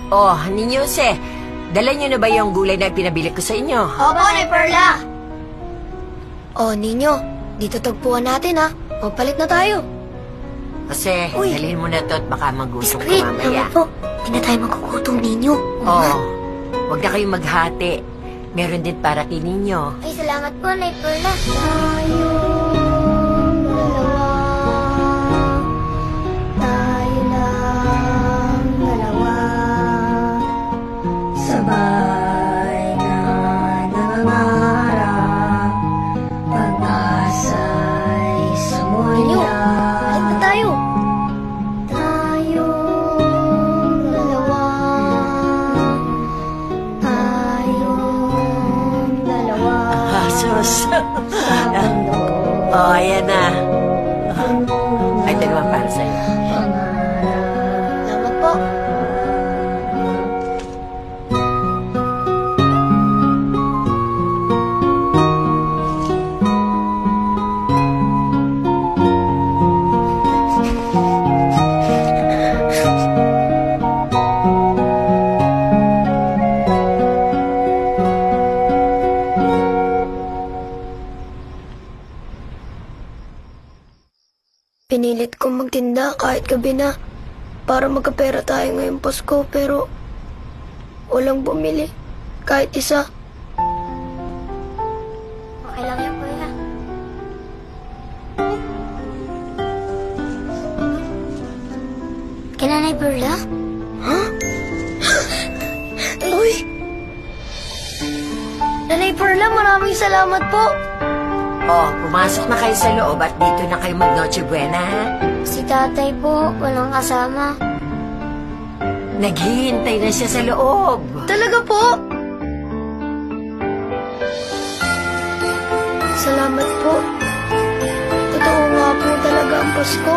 Oh, Ninyo Jose, dala niyo na ba yung gulay na pinabili ko sa inyo? Opo, Nay Perla. Oh, Ninyo, dito tagpuan natin ha. Magpalit na tayo. Kasi, Uy. dalhin mo na to at baka magutom ka Discreet, mamaya. naman po. Hindi na tayo magkukutom, Ninyo. Oh, huwag na kayong maghati. Meron din para kay Ninyo. Ay, salamat po, Nay Perla. Tayo lang dalawa. Sabay na nangangarap. Pag-asa'y sumulya. Ninyo, balik na tayo. Tayong dalawa. Tayong dalawa. Sus. Oh, ayan na. Ay, dalawa para sa'yo. Salamat po. Pinilit kong magtinda kahit gabi na para magkapera tayo ngayong Pasko pero walang bumili kahit isa. Okay lang yan, kuya. Kailan Nay Perla? Ha? Uy! Nanay Perla, maraming salamat po. Oh, pumasok na kayo sa loob at dito na kayo mag-Noche Buena, ha? Si tatay po, walang kasama. Naghihintay na siya sa loob. Talaga po? Salamat po. Totoo nga po talaga ang Pasko.